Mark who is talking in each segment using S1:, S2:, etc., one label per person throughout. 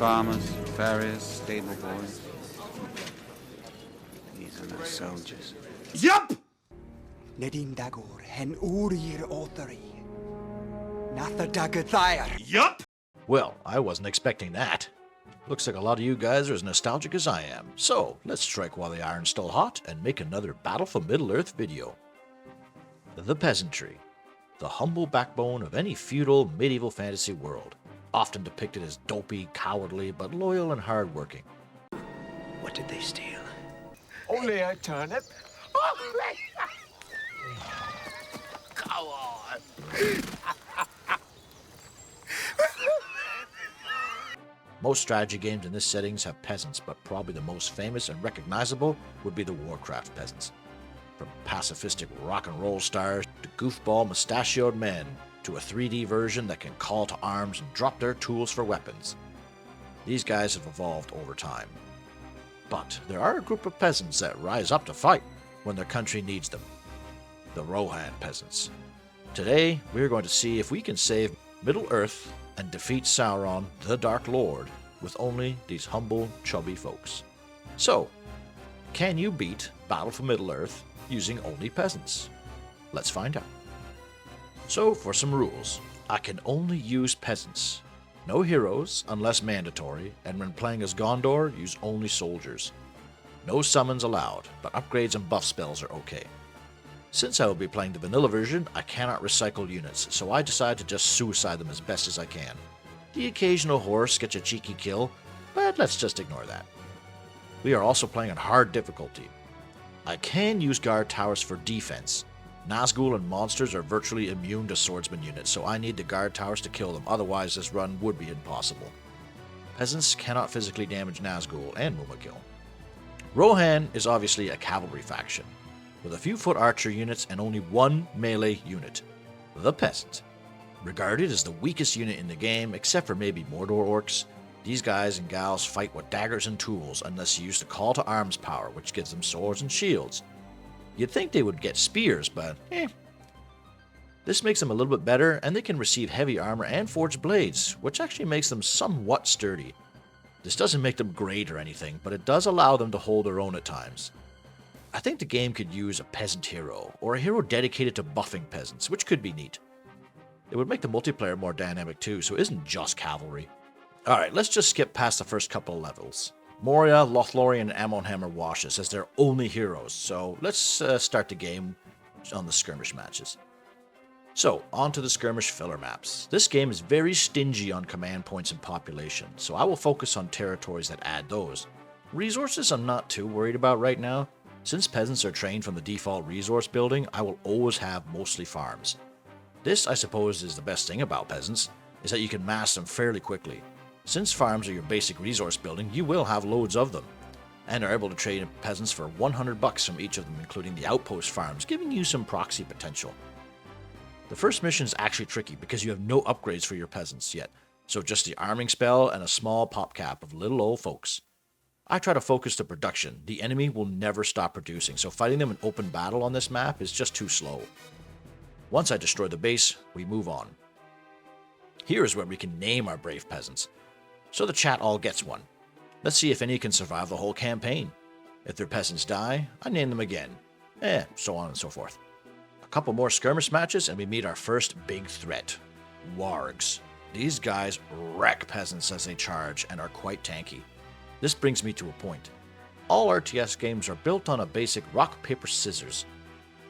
S1: farmers, farriers, stable boys. These are no soldiers.
S2: Yup!
S3: Nedin Dagor, hen Urir Othari. Natha Dagathyr.
S2: Yup!
S4: Well, I wasn't expecting that. Looks like a lot of you guys are as nostalgic as I am. So, let's strike while the iron's still hot and make another Battle for Middle-earth video. The peasantry. The humble backbone of any feudal medieval fantasy world. Often depicted as dopey, cowardly, but loyal and hardworking.
S3: What did they steal?
S5: Only a turnip. Come on.
S4: Most strategy games in this settings have peasants, but probably the most famous and recognizable would be the Warcraft peasants. From pacifistic rock and roll stars to goofball mustachioed men to a 3D version that can call to arms and drop their tools for weapons. These guys have evolved over time. But there are a group of peasants that rise up to fight when their country needs them. The Rohan peasants. Today, we're going to see if we can save Middle-earth and defeat Sauron, the Dark Lord, with only these humble, chubby folks. So, can you beat Battle for Middle-earth using only peasants? Let's find out. So, for some rules, I can only use peasants. No heroes, unless mandatory, and when playing as Gondor, use only soldiers. No summons allowed, but upgrades and buff spells are okay. Since I will be playing the vanilla version, I cannot recycle units, so I decide to just suicide them as best as I can. The occasional horse gets a cheeky kill, but let's just ignore that. We are also playing on hard difficulty. I can use guard towers for defense. Nazgul and monsters are virtually immune to swordsman units, so I need the guard towers to kill them, otherwise this run would be impossible. Peasants cannot physically damage Nazgul and Mumakil. Rohan is obviously a cavalry faction, with a few foot archer units and only one melee unit, the Peasant. Regarded as the weakest unit in the game, except for maybe Mordor orcs, these guys and gals fight with daggers and tools unless you use the call to arms power, which gives them swords and shields. You'd think they would get spears, but This makes them a little bit better, and they can receive heavy armor and forged blades, which actually makes them somewhat sturdy. This doesn't make them great or anything, but it does allow them to hold their own at times. I think the game could use a peasant hero, or a hero dedicated to buffing peasants, which could be neat. It would make the multiplayer more dynamic too, so it isn't just cavalry. Alright, let's just skip past the first couple of levels. Moria, Lothlorien, and Amonhammer wash us as their only heroes, so let's start the game on the skirmish matches. So, on to the skirmish filler maps. This game is very stingy on command points and population, so I will focus on territories that add those. Resources I'm not too worried about right now. Since peasants are trained from the default resource building, I will always have mostly farms. This, I suppose, is the best thing about peasants, is that you can mass them fairly quickly. Since farms are your basic resource building, you will have loads of them, and are able to trade peasants for 100 bucks from each of them, including the outpost farms, giving you some proxy potential. The first mission is actually tricky because you have no upgrades for your peasants yet, so just the arming spell and a small pop cap of little old folks. I try to focus the production. The enemy will never stop producing, so fighting them in open battle on this map is just too slow. Once I destroy the base, we move on. Here is where we can name our brave peasants. So the chat all gets one. Let's see if any can survive the whole campaign. If their peasants die, I name them again. So on and so forth. A couple more skirmish matches and we meet our first big threat. Wargs. These guys wreck peasants as they charge and are quite tanky. This brings me to a point. All RTS games are built on a basic rock, paper, scissors.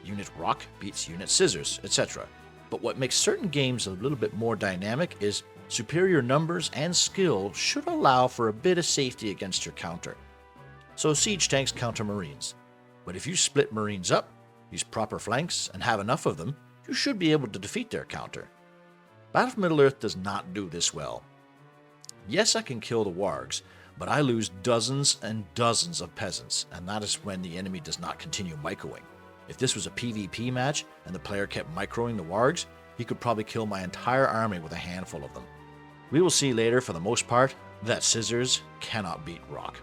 S4: Unit rock beats unit scissors, etc. But what makes certain games a little bit more dynamic is superior numbers and skill should allow for a bit of safety against your counter. So siege tanks counter marines. But if you split marines up, use proper flanks, and have enough of them, you should be able to defeat their counter. Battle for Middle-earth does not do this well. Yes, I can kill the wargs, but I lose dozens and dozens of peasants, and that is when the enemy does not continue microing. If this was a PvP match and the player kept microing the wargs, he could probably kill my entire army with a handful of them. We will see later, for the most part, that scissors cannot beat rock.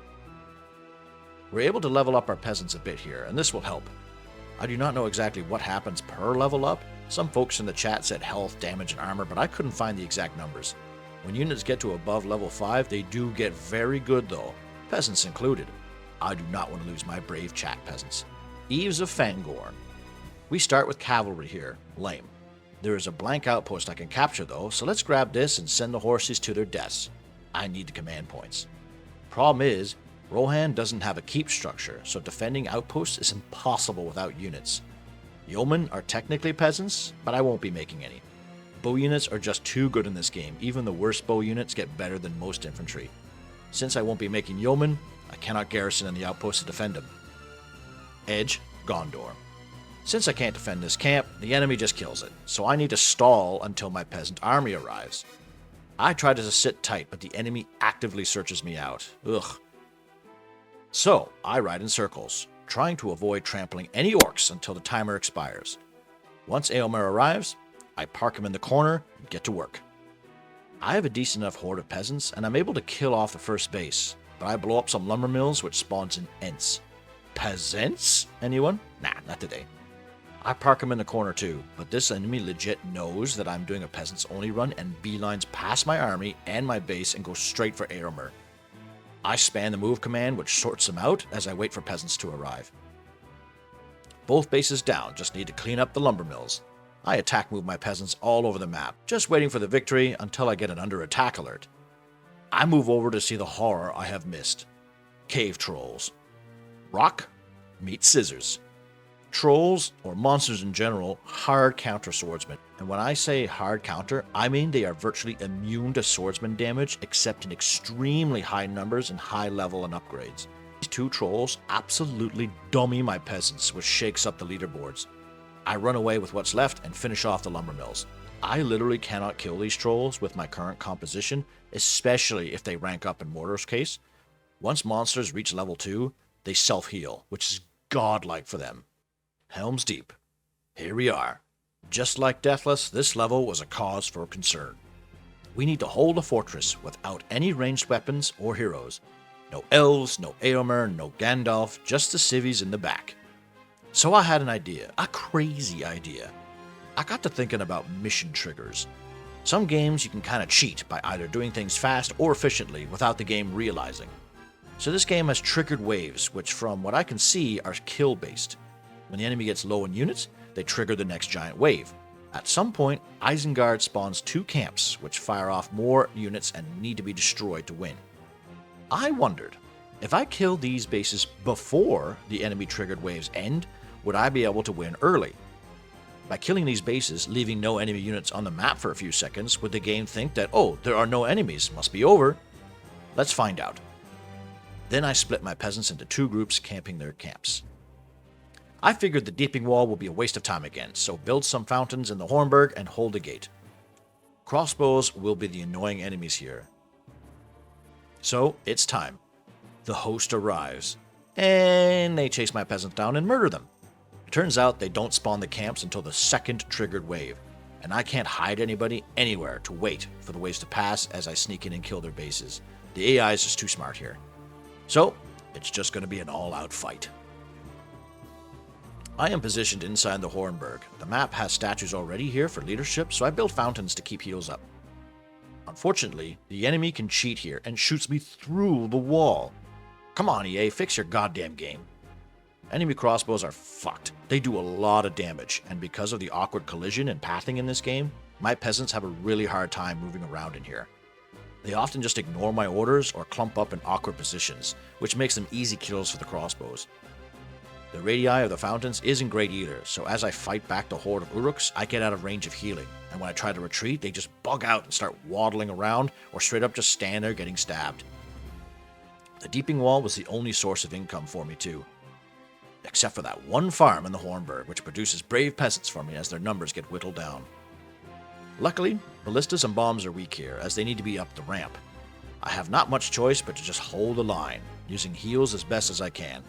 S4: We're able to level up our peasants a bit here, and this will help. I do not know exactly what happens per level up. Some folks in the chat said health, damage, and armor, but I couldn't find the exact numbers. When units get to above level 5, they do get very good though, peasants included. I do not want to lose my brave chat peasants. Eaves of Fangorn. We start with cavalry here, lame. There is a blank outpost I can capture though, so let's grab this and send the horses to their deaths. I need the command points. Problem is, Rohan doesn't have a keep structure, so defending outposts is impossible without units. Yeomen are technically peasants, but I won't be making any. Bow units are just too good in this game, even the worst bow units get better than most infantry. Since I won't be making yeomen, I cannot garrison in the outpost to defend them. Edge, Gondor. Since I can't defend this camp, the enemy just kills it, so I need to stall until my peasant army arrives. I try to sit tight, but the enemy actively searches me out. Ugh. So, I ride in circles, trying to avoid trampling any orcs until the timer expires. Once Eomer arrives, I park him in the corner and get to work. I have a decent enough horde of peasants, and I'm able to kill off the first base, but I blow up some lumber mills which spawns in Ents. Peasants? Anyone? Nah, not today. I park him in the corner too, but this enemy legit knows that I'm doing a peasants only run and beelines past my army and my base and goes straight for Eomer. I spam the move command which sorts them out as I wait for peasants to arrive. Both bases down, just need to clean up the lumber mills. I attack move my peasants all over the map, just waiting for the victory until I get an under attack alert. I move over to see the horror I have missed. Cave trolls. Rock meets scissors. Trolls, or monsters in general, hard counter swordsmen. And when I say hard counter, I mean they are virtually immune to swordsman damage except in extremely high numbers and high level and upgrades. These two trolls absolutely dummy my peasants, which shakes up the leaderboards. I run away with what's left and finish off the lumber mills. I literally cannot kill these trolls with my current composition, especially if they rank up in Mordor's case. Once monsters reach level 2, they self-heal, which is godlike for them. Helms Deep. Here we are. Just like Deathless, this level was a cause for concern. We need to hold the fortress without any ranged weapons or heroes. No elves, no Eomer, no Gandalf, just the civvies in the back. So I had an idea, a crazy idea. I got to thinking about mission triggers. Some games you can kind of cheat by either doing things fast or efficiently without the game realizing. So this game has triggered waves, which from what I can see are kill-based. When the enemy gets low in units, they trigger the next giant wave. At some point, Isengard spawns 2 camps, which fire off more units and need to be destroyed to win. I wondered, if I kill these bases before the enemy triggered waves end, would I be able to win early? By killing these bases, leaving no enemy units on the map for a few seconds, would the game think that, oh, there are no enemies, must be over? Let's find out. Then I split my peasants into 2 groups camping their camps. I figured the deeping wall will be a waste of time again, so build some fountains in the Hornburg and hold the gate. Crossbows will be the annoying enemies here. So, it's time. The host arrives, and they chase my peasants down and murder them. It turns out they don't spawn the camps until the second triggered wave, and I can't hide anybody anywhere to wait for the waves to pass as I sneak in and kill their bases. The AI is just too smart here. So, it's just going to be an all-out fight. I am positioned inside the Hornburg. The map has statues already here for leadership, so I built fountains to keep heals up. Unfortunately, the enemy can cheat here and shoots me through the wall. Come on, EA, fix your goddamn game. Enemy crossbows are fucked. They do a lot of damage, and because of the awkward collision and pathing in this game, my peasants have a really hard time moving around in here. They often just ignore my orders or clump up in awkward positions, which makes them easy kills for the crossbows. The radii of the fountains isn't great either, so as I fight back the horde of Uruks, I get out of range of healing, and when I try to retreat, they just bug out and start waddling around, or straight up just stand there getting stabbed. The deeping wall was the only source of income for me too. Except for that one farm in the Hornburg, which produces brave peasants for me as their numbers get whittled down. Luckily, ballistas and bombs are weak here, as they need to be up the ramp. I have not much choice but to just hold the line, using heals as best as I can.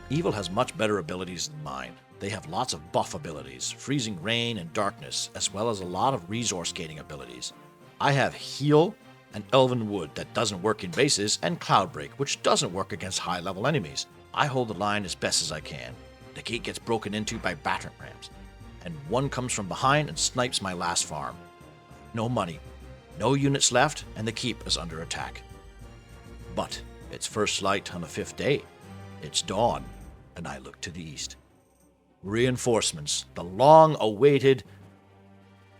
S4: Evil has much better abilities than mine. They have lots of buff abilities, freezing rain and darkness, as well as a lot of resource gaining abilities. I have Heal and Elven Wood that doesn't work in bases, and Cloudbreak, which doesn't work against high-level enemies. I hold the line as best as I can. The gate gets broken into by battering rams, and one comes from behind and snipes my last farm. No money. No units left, and the keep is under attack. But it's first light on the 5th day. It's dawn, and I look to the east. Reinforcements, the long-awaited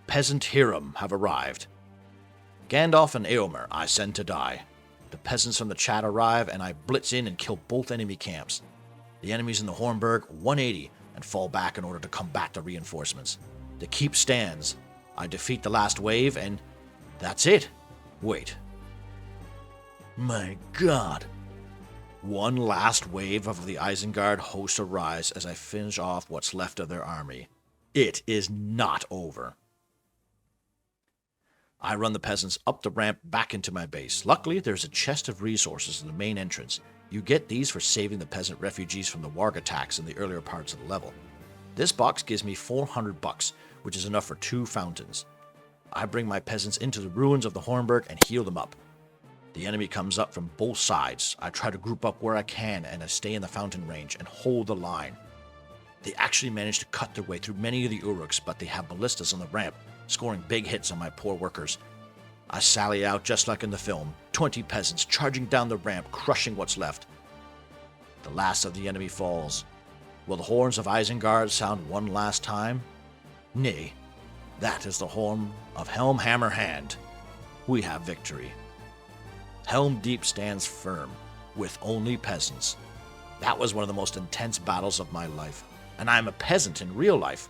S4: peasant Hiram, have arrived. Gandalf and Eomer I send to die. The peasants from the chat arrive, and I blitz in and kill both enemy camps. The enemies in the Hornburg 180 and fall back in order to combat the reinforcements. The keep stands. I defeat the last wave, and that's it. Wait. My God. One last wave of the Isengard host arrives as I finish off what's left of their army. It is not over. I run the peasants up the ramp back into my base. Luckily, there's a chest of resources in the main entrance. You get these for saving the peasant refugees from the warg attacks in the earlier parts of the level. This box gives me 400 bucks, which is enough for 2 fountains. I bring my peasants into the ruins of the Hornburg and heal them up. The enemy comes up from both sides. I try to group up where I can, and I stay in the fountain range and hold the line. They actually manage to cut their way through many of the Uruks, but they have ballistas on the ramp, scoring big hits on my poor workers. I sally out just like in the film, 20 peasants charging down the ramp, crushing what's left. The last of the enemy falls. Will the horns of Isengard sound one last time? Nay, that is the horn of Helm Hammerhand. We have victory. Helms Deep stands firm, with only peasants. That was one of the most intense battles of my life, and I am a peasant in real life.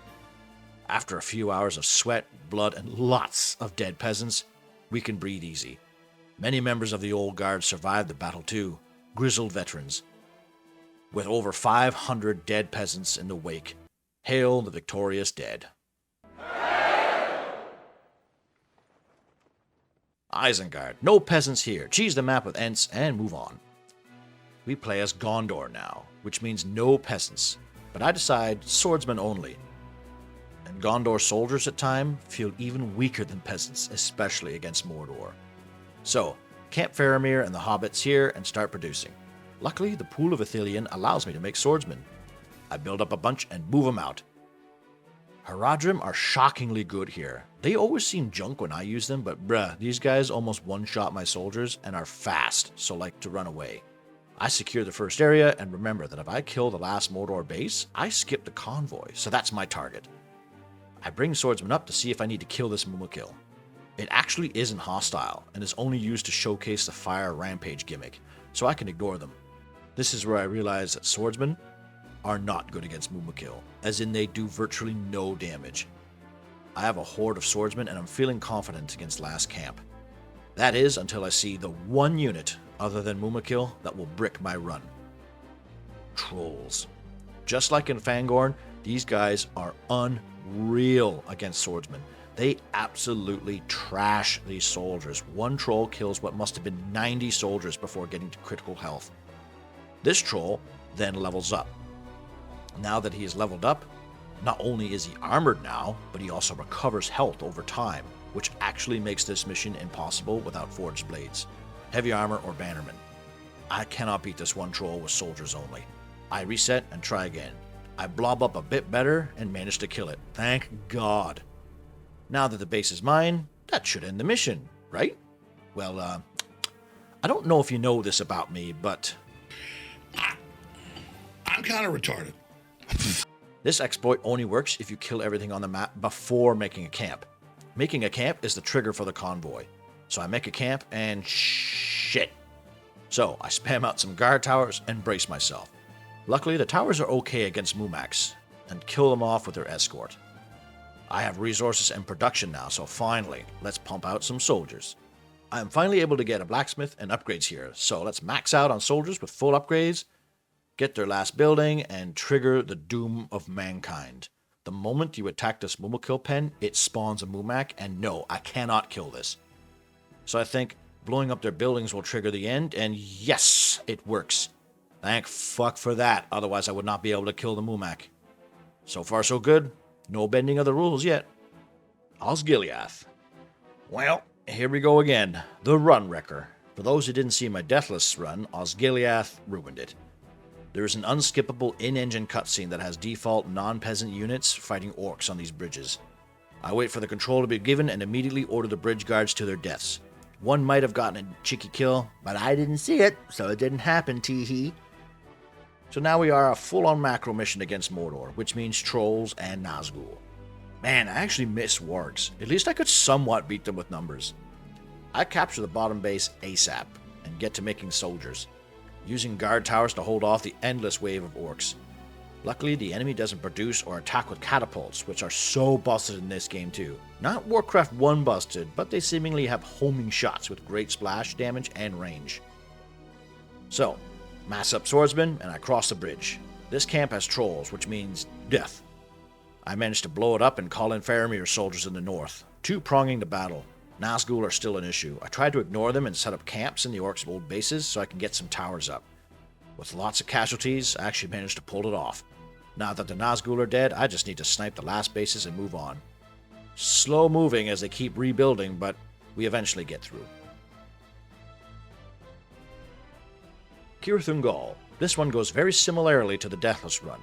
S4: After a few hours of sweat, blood, and lots of dead peasants, we can breathe easy. Many members of the old guard survived the battle too, grizzled veterans. With over 500 dead peasants in the wake, hail the victorious dead. Isengard, no peasants here. Cheese the map with Ents and move on. We play as Gondor now, which means no peasants, but I decide swordsmen only. And Gondor soldiers at times feel even weaker than peasants, especially against Mordor. So, camp Faramir and the hobbits here and start producing. Luckily, the pool of Ithilien allows me to make swordsmen. I build up a bunch and move them out. Haradrim are shockingly good here. They always seem junk when I use them, but bruh, these guys almost one-shot my soldiers and are fast, so like to run away. I secure the first area, and remember that if I kill the last Mordor base, I skip the convoy, so that's my target. I bring swordsmen up to see if I need to kill this Mumakil. It actually isn't hostile, and is only used to showcase the fire rampage gimmick, so I can ignore them. This is where I realize that swordsmen are not good against Mumakil, as in they do virtually no damage. I have a horde of swordsmen, and I'm feeling confident against last camp. That is until I see the one unit other than Mumakil that will brick my run. Trolls. Just like in Fangorn, these guys are unreal against swordsmen. They absolutely trash these soldiers. One troll kills what must have been 90 soldiers before getting to critical health. This troll then levels up. Now that he is leveled up, not only is he armored now, but he also recovers health over time, which actually makes this mission impossible without forged blades, heavy armor, or bannermen. I cannot beat this one troll with soldiers only. I reset and try again. I blob up a bit better and manage to kill it. Thank God. Now that the base is mine, that should end the mission, right? Well, I don't know if you know this about me, but
S2: I'm kind of retarded.
S4: This exploit only works if you kill everything on the map before making a camp. Making a camp is the trigger for the convoy. So I make a camp and shit. So I spam out some guard towers and brace myself. Luckily, the towers are okay against Mumaks and kill them off with their escort. I have resources and production now, so finally, let's pump out some soldiers. I am finally able to get a blacksmith and upgrades here, so let's max out on soldiers with full upgrades, get their last building, and trigger the doom of mankind. The moment you attack this Mumakil pen, it spawns a Mumak, and no, I cannot kill this. So I think blowing up their buildings will trigger the end, and yes, it works. Thank fuck for that, otherwise I would not be able to kill the Mumak. So far so good, no bending of the rules yet. Osgiliath. Well, here we go again, the run wrecker. For those who didn't see my Deathless run, Osgiliath ruined it. There is an unskippable in-engine cutscene that has default non-peasant units fighting orcs on these bridges. I wait for the control to be given and immediately order the bridge guards to their deaths. One might have gotten a cheeky kill, but I didn't see it, so it didn't happen, tee-hee. So now we are a full-on macro mission against Mordor, which means trolls and Nazgul. Man, I actually miss wargs. At least I could somewhat beat them with numbers. I capture the bottom base ASAP and get to making soldiers, using guard towers to hold off the endless wave of orcs. Luckily, the enemy doesn't produce or attack with catapults, which are so busted in this game too. Not Warcraft 1 busted, but they seemingly have homing shots with great splash damage and range. So, mass up swordsmen, and I cross the bridge. This camp has trolls, which means death. I managed to blow it up and call in Faramir soldiers in the north, two-pronging the battle. Nazgul are still an issue. I tried to ignore them and set up camps in the orcs' old bases so I can get some towers up. With lots of casualties, I actually managed to pull it off. Now that the Nazgul are dead, I just need to snipe the last bases and move on. Slow moving as they keep rebuilding, but we eventually get through. Cirith Ungol. This one goes very similarly to the Deathless run.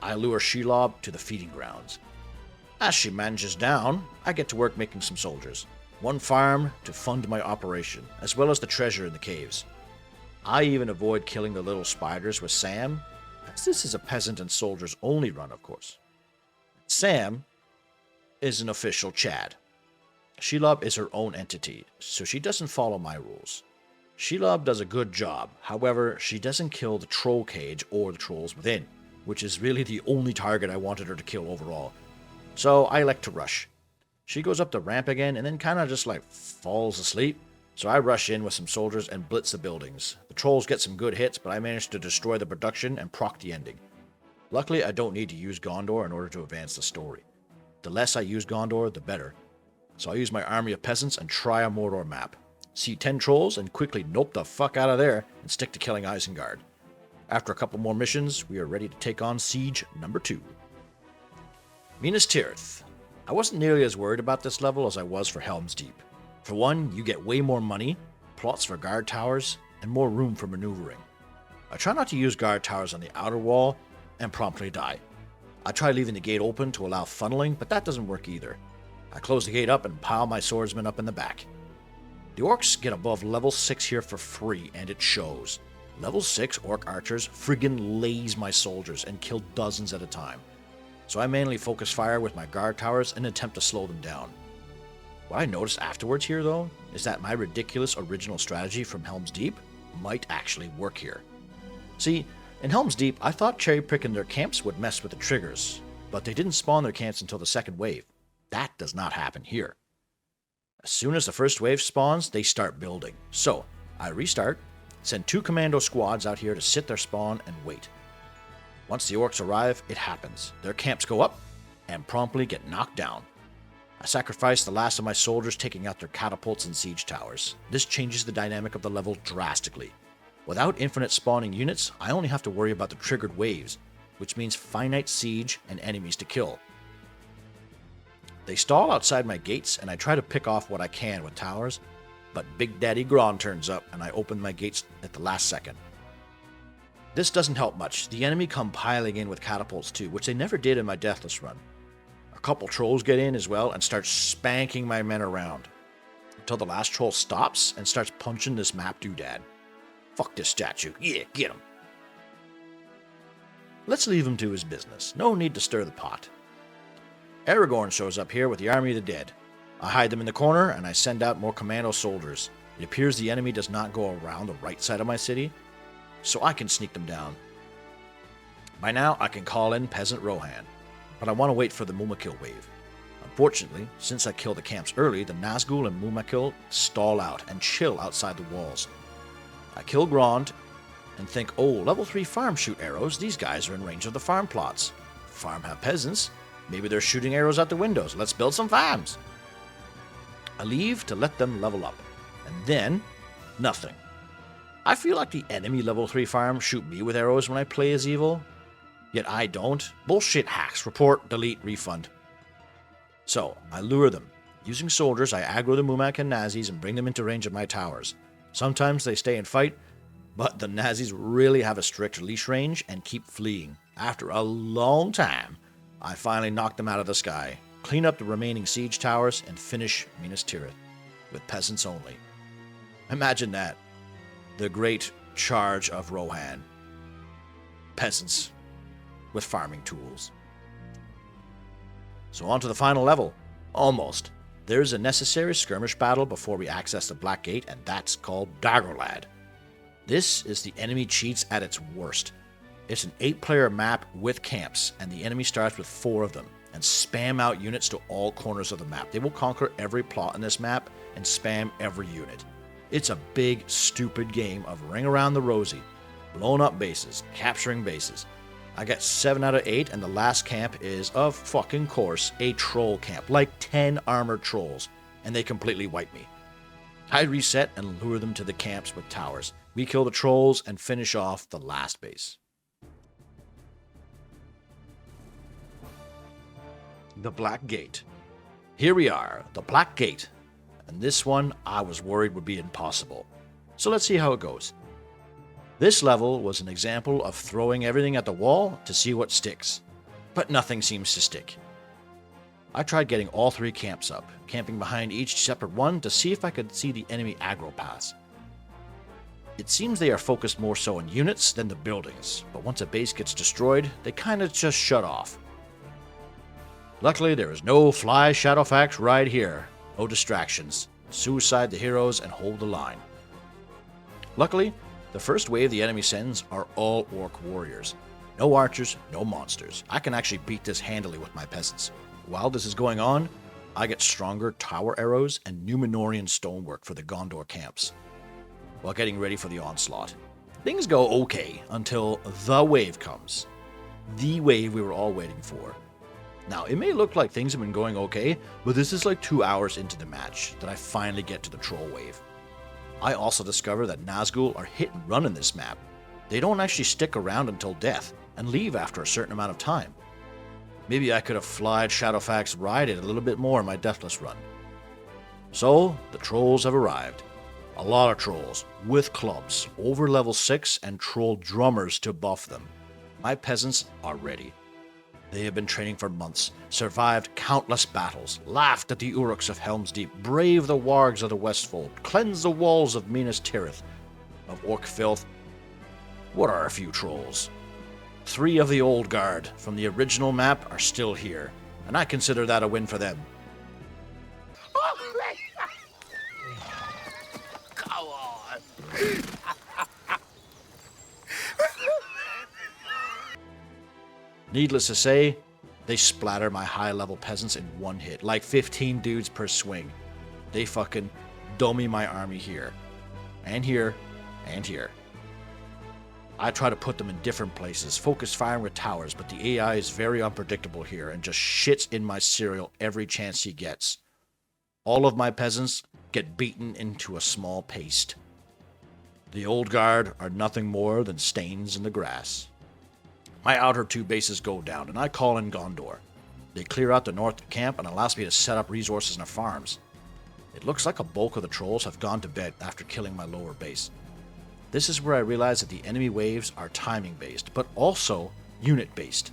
S4: I lure Shelob to the feeding grounds. As she manages down, I get to work making some soldiers. One farm to fund my operation, as well as the treasure in the caves. I even avoid killing the little spiders with Sam, as this is a peasant and soldiers only run, of course. Sam is an official Chad. Shelob is her own entity, so she doesn't follow my rules. Shelob does a good job, however, she doesn't kill the troll cage or the trolls within, which is really the only target I wanted her to kill overall. So I elect to rush. She goes up the ramp again and then kind of just falls asleep. So I rush in with some soldiers and blitz the buildings. The trolls get some good hits, but I manage to destroy the production and proc the ending. Luckily, I don't need to use Gondor in order to advance the story. The less I use Gondor, the better. So I use my army of peasants and try a Mordor map. See 10 trolls and quickly nope the fuck out of there and stick to killing Isengard. After a couple more missions, we are ready to take on Siege number 2. Minas Tirith. I wasn't nearly as worried about this level as I was for Helms Deep. For one, you get way more money, plots for guard towers, and more room for maneuvering. I try not to use guard towers on the outer wall, and promptly die. I try leaving the gate open to allow funneling, but that doesn't work either. I close the gate up and pile my swordsmen up in the back. The orcs get above level 6 here for free, and it shows. Level 6 orc archers friggin' laze my soldiers and kill dozens at a time. So I mainly focus fire with my guard towers and attempt to slow them down. What I noticed afterwards here, though, is that my ridiculous original strategy from Helms Deep might actually work here. See, in Helms Deep, I thought cherry-picking their camps would mess with the triggers, but they didn't spawn their camps until the second wave. That does not happen here. As soon as the first wave spawns, they start building. So, I restart, send 2 commando squads out here to sit their spawn and wait. Once the orcs arrive, it happens. Their camps go up, and promptly get knocked down. I sacrifice the last of my soldiers taking out their catapults and siege towers. This changes the dynamic of the level drastically. Without infinite spawning units, I only have to worry about the triggered waves, which means finite siege and enemies to kill. They stall outside my gates, and I try to pick off what I can with towers, but Big Daddy Gron turns up, and I open my gates at the last second. This doesn't help much. The enemy come piling in with catapults too, which they never did in my Deathless run. A couple trolls get in as well and start spanking my men around, until the last troll stops and starts punching this map doodad. Fuck this statue. Yeah, get him. Let's leave him to his business. No need to stir the pot. Aragorn shows up here with the army of the dead. I hide them in the corner and I send out more commando soldiers. It appears the enemy does not go around the right side of my city, so I can sneak them down. By now, I can call in Peasant Rohan, but I want to wait for the Mumakil wave. Unfortunately, since I kill the camps early, the Nazgul and Mumakil stall out and chill outside the walls. I kill Grond and think, oh, level 3 farm shoot arrows, these guys are in range of the farm plots. Farm have peasants, maybe they're shooting arrows out the windows, let's build some farms. I leave to let them level up, and then, nothing. I feel like the enemy level 3 farm shoot me with arrows when I play as evil, yet I don't. Bullshit hacks, report, delete, refund. So, I lure them. Using soldiers, I aggro the Mumak and Nazis and bring them into range of my towers. Sometimes they stay and fight, but the Nazis really have a strict leash range and keep fleeing. After a long time, I finally knock them out of the sky. clean up the remaining siege towers, and finish Minas Tirith, with peasants only. Imagine that. The great charge of Rohan. Peasants with farming tools. So on to the final level. Almost. There's a necessary skirmish battle before we access the Black Gate, and that's called Dagorlad. This is the enemy cheats at its worst. It's an 8-player map with camps, and the enemy starts with 4 of them, and spam out units to all corners of the map. They will conquer every plot in this map and spam every unit. It's a big, stupid game of ring around the rosy, blowing up bases, capturing bases. I got 7 out of 8, and the last camp is, of fucking course, a troll camp, like 10 armored trolls, and they completely wipe me. I reset and lure them to the camps with towers. We kill the trolls and finish off the last base. The Black Gate. Here we are, the Black Gate. And this one I was worried would be impossible. So let's see how it goes. This level was an example of throwing everything at the wall to see what sticks. But nothing seems to stick. I tried getting all 3 camps up, camping behind each separate one to see if I could see the enemy aggro paths. It seems they are focused more so on units than the buildings, but once a base gets destroyed, they kinda just shut off. Luckily, there is no fly Shadowfax right here. No distractions. Suicide the heroes and hold the line. Luckily, the first wave the enemy sends are all orc warriors. No archers, no monsters. I can actually beat this handily with my peasants. While this is going on, I get stronger tower arrows and Numenorian stonework for the Gondor camps, while getting ready for the onslaught. Things go okay until the wave comes. The wave we were all waiting for. Now, it may look like things have been going okay, but this is like 2 hours into the match that I finally get to the troll wave. I also discover that Nazgul are hit and run in this map. They don't actually stick around until death, and leave after a certain amount of time. Maybe I could have flied Shadowfax Ride a little bit more in my Deathless run. So, the trolls have arrived. A lot of trolls, with clubs, over level 6 and troll drummers to buff them. My peasants are ready. They have been training for months, survived countless battles, laughed at the Uruks of Helms Deep, braved the wargs of the Westfold, cleansed the walls of Minas Tirith, of orc filth. What are a few trolls? 3 of the old guard from the original map are still here, and I consider that a win for them.
S5: Come on.
S4: Needless to say, they splatter my high-level peasants in one hit, like 15 dudes per swing. They fucking dummy my army here, and here, and here. I try to put them in different places, focus firing with towers, but the AI is very unpredictable here and just shits in my cereal every chance he gets. All of my peasants get beaten into a small paste. The old guard are nothing more than stains in the grass. My outer 2 bases go down, and I call in Gondor. They clear out the north camp and allows me to set up resources in the farms. It looks like a bulk of the trolls have gone to bed after killing my lower base. This is where I realize that the enemy waves are timing-based, but also unit-based.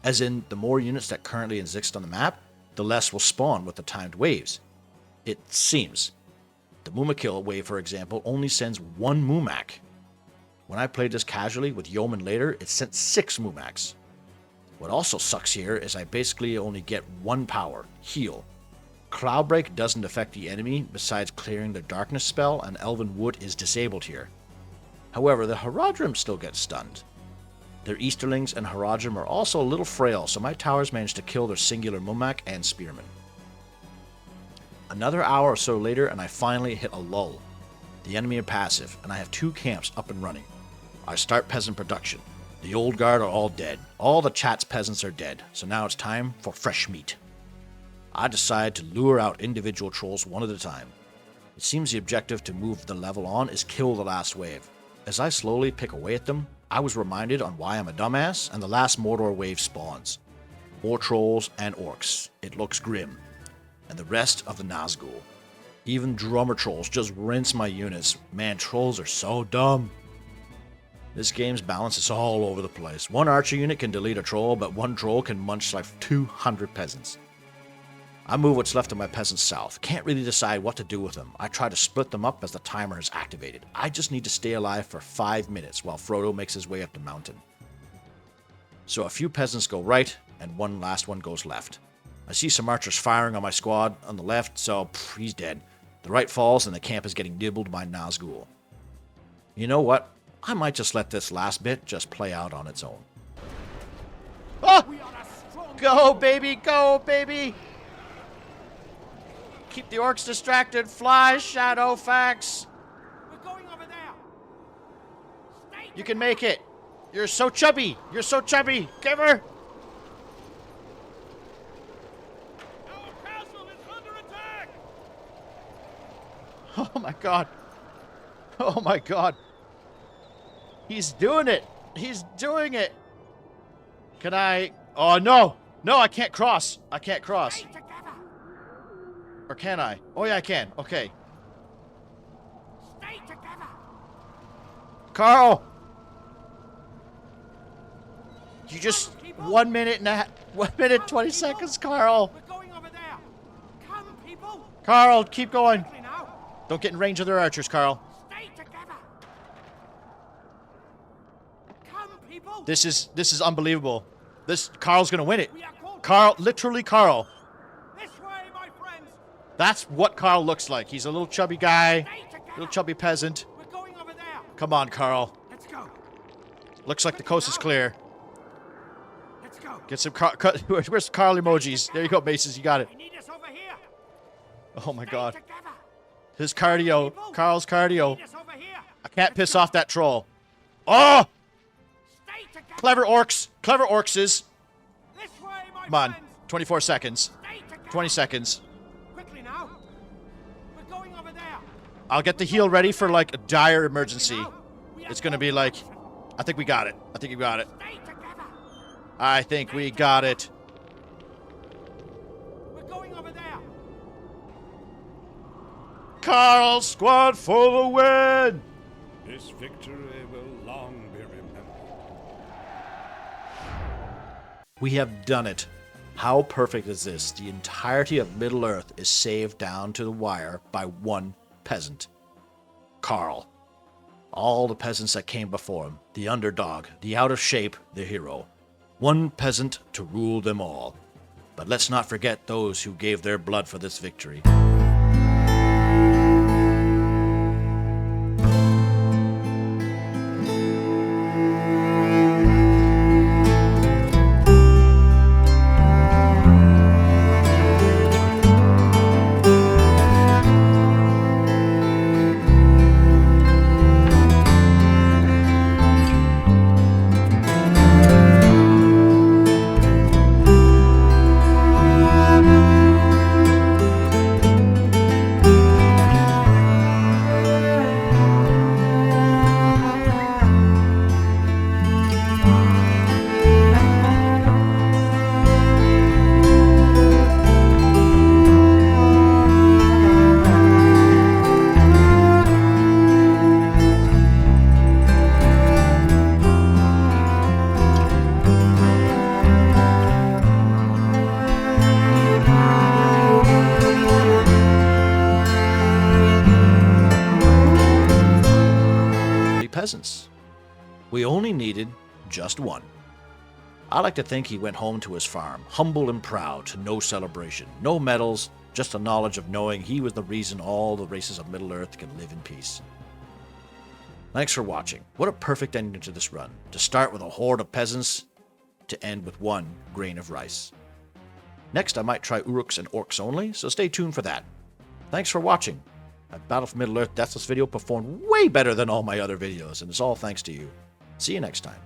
S4: As in, the more units that currently exist on the map, the less will spawn with the timed waves. It seems. The Mumakil wave, for example, only sends 1 Mumak. When I played this casually with Yeoman later, it sent 6 Mumaks. What also sucks here is I basically only get 1 power, heal. Cloudbreak doesn't affect the enemy besides clearing the darkness spell, and Elven Wood is disabled here. However, the Haradrim still get stunned. Their Easterlings and Haradrim are also a little frail, so my towers managed to kill their singular Mumak and Spearmen. Another hour or so later and I finally hit a lull. The enemy are passive, and I have 2 camps up and running. I start peasant production. The old guard are all dead. All the chat's peasants are dead, so now it's time for fresh meat. I decide to lure out individual trolls one at a time. It seems the objective to move the level on is kill the last wave. As I slowly pick away at them, I was reminded on why I'm a dumbass, and the last Mordor wave spawns. More trolls and orcs. It looks grim. And the rest of the Nazgul. Even drummer trolls just rinse my units. Man, trolls are so dumb. This game's balance is all over the place. 1 archer unit can delete a troll, but 1 troll can munch like 200 peasants. I move what's left of my peasants south. Can't really decide what to do with them. I try to split them up as the timer is activated. I just need to stay alive for 5 minutes while Frodo makes his way up the mountain. So a few peasants go right, and one last one goes left. I see some archers firing on my squad on the left, so he's dead. The right falls, and the camp is getting nibbled by Nazgul. You know what? I might just let this last bit just play out on its own. Oh! Go, baby! Go, baby! Keep the orcs distracted. Fly, Shadowfax.
S2: We're going over there. Stay
S4: You can make it. You're so chubby. You're so chubby. Give her.
S2: Our castle is under attack.
S4: Oh my god. Oh my god. He's doing it. He's doing it. Can I? Oh no. No, I can't cross. I can't cross.
S2: Stay together.
S4: Or can I? Oh yeah, I can. Okay.
S2: Stay together.
S4: Carl! You just 1 minute and a half, 1 minute 20 seconds, Carl.
S2: We're going over there. Come, people.
S4: Carl, keep going.
S2: Quickly now.
S4: Don't get in range of their archers, Carl.
S2: Stay together. Come, people.
S4: This is unbelievable. Carl's gonna win it.
S2: We are called.
S4: Carl, literally Carl.
S2: This way, my friends.
S4: That's what Carl looks like. He's a little chubby guy,
S2: Stay together.
S4: little chubby peasant.
S2: We're going over there.
S4: Come on, Carl.
S2: Let's go.
S4: Looks like the coast is clear.
S2: Let's go.
S4: Get some where's Carl emojis? There you go, Maces. You got it.
S2: They need us over here.
S4: Oh my
S2: Stay
S4: god.
S2: together.
S4: His cardio. Carl's cardio.
S2: Need us over here.
S4: I can't piss off that troll. Oh!
S2: Stay together.
S4: Clever orcs. Clever orcses.
S2: This way, my
S4: Come on.
S2: friends.
S4: 24 seconds.
S2: Stay together.
S4: 20 seconds.
S2: Quickly now. We're going over there.
S4: I'll get the heal ready for like a dire emergency.
S2: Now. We are
S4: It's gonna be like, I think we got it. I think we got it.
S2: Stay together.
S4: I think we got it.
S2: We're going over there.
S4: Carl squad for the win!
S6: This victory will long be remembered.
S4: We have done it. How perfect is this? The entirety of Middle-earth is saved down to the wire by one peasant. Carl. All the peasants that came before him, the underdog, the out of shape, the hero. One peasant to rule them all. But let's not forget those who gave their blood for this victory. Peasants. We only needed just one. I like to think he went home to his farm, humble and proud, to no celebration, no medals, just the knowledge of knowing he was the reason all the races of Middle-earth can live in peace. Thanks for watching. What a perfect ending to this run, to start with a horde of peasants, to end with one grain of rice. Next I might try Uruks and Orcs only, so stay tuned for that. Thanks for watching. My Battle for Middle-earth Deathless video performed way better than all my other videos, and it's all thanks to you. See you next time.